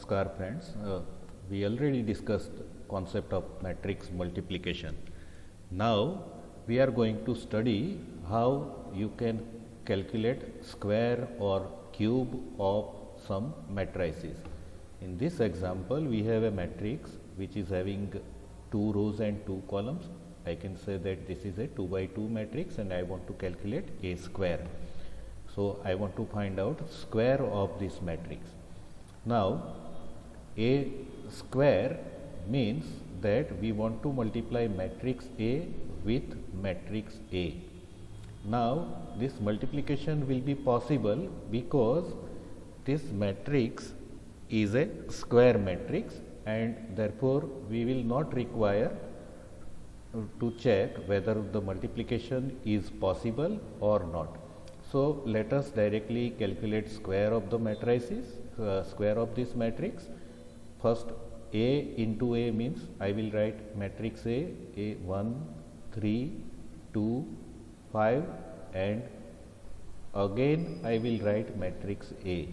Namaskar friends. We already discussed concept of matrix multiplication. Now we are going to study how you can calculate square or cube of some matrices. In this example we have a matrix which is having 2 rows and 2 columns. I can say that this is a 2 by 2 matrix and I want to calculate a square. So I want to find out square of this matrix. Now a square means that we want to multiply matrix A with matrix A. Now this multiplication will be possible because this matrix is a square matrix and therefore we will not require to check whether the multiplication is possible or not. So let us directly calculate square of the matrices, square of this matrix. First A into A means I will write matrix A 1, 3, 2, 5 and again I will write matrix A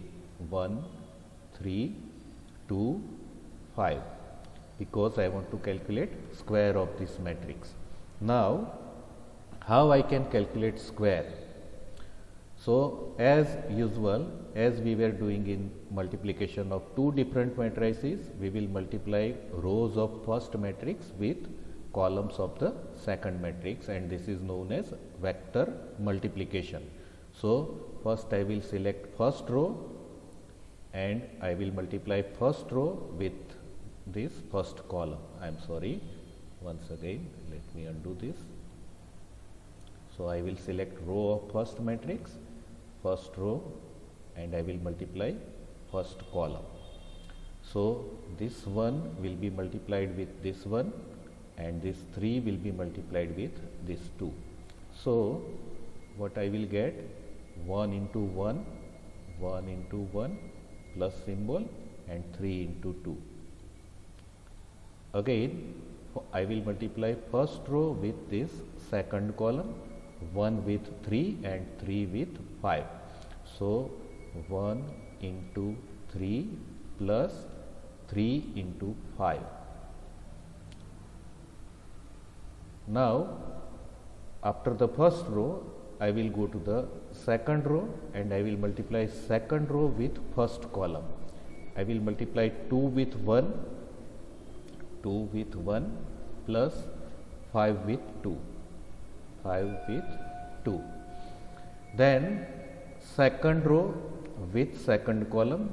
1, 3, 2, 5 because I want to calculate square of this matrix. Now how I can calculate square? So as usual, as we were doing in multiplication of two different matrices, we will multiply rows of first matrix with columns of the second matrix and this is known as vector multiplication. So first I will select first row and I will multiply first row with this first column. I am sorry, once again let me undo this. So I will select row of first matrix, first row and I will multiply first column. So this one will be multiplied with this one and this 3 will be multiplied with this 2. So what I will get 1 into 1, 1 into 1 plus symbol and 3 into 2. Again I will multiply first row with this second column, 1 with 3 and 3 with 5. So 1 into 3 plus 3 into 5. Now after the first row I will go to the second row and I will multiply second row with first column. I will multiply 2 with 1, 2 with 1 plus 5 with 2. 5 with 2. Then second row with second column,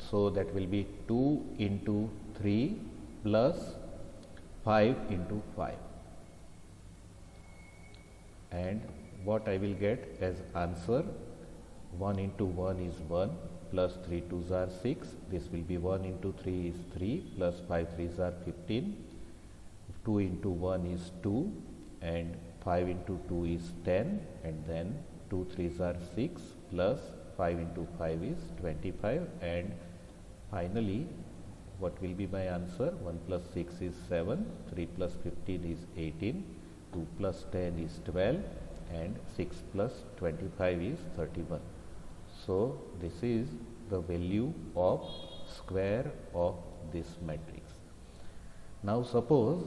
so that will be 2 into 3 plus 5 into 5 and what I will get as answer 1 into 1 is 1 plus 3 2s are 6, this will be 1 into 3 is 3 plus 5 3s are 15, 2 into 1 is 2 and 5 into 2 is 10 and then 2 3s are 6 plus 5 into 5 is 25 and finally what will be my answer? 1 plus 6 is 7, 3 plus 15 is 18, 2 plus 10 is 12 and 6 plus 25 is 31. So this is the value of square of this matrix. Now suppose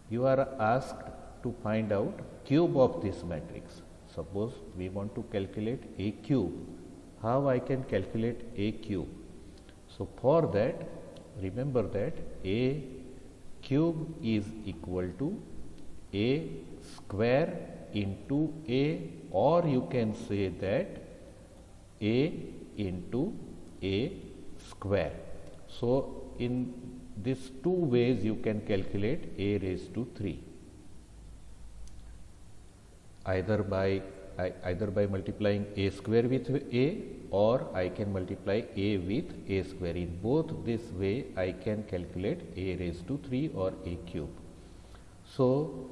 you are asked to find out cube of this matrix. Suppose we want to calculate a cube. How I can calculate a cube? So for that, remember that a cube is equal to a square into a, or you can say that a into a square. So in these two ways you can calculate a raised to 3. Either by multiplying a square with a or I can multiply a with a square. In both this way I can calculate a raised to 3 or a cube. So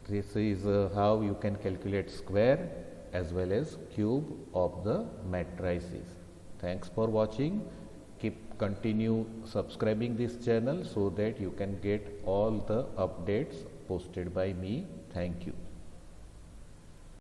this is how you can calculate square as well as cube of the matrices. Thanks for watching. Continue subscribing this channel so that you can get all the updates posted by me. Thank you.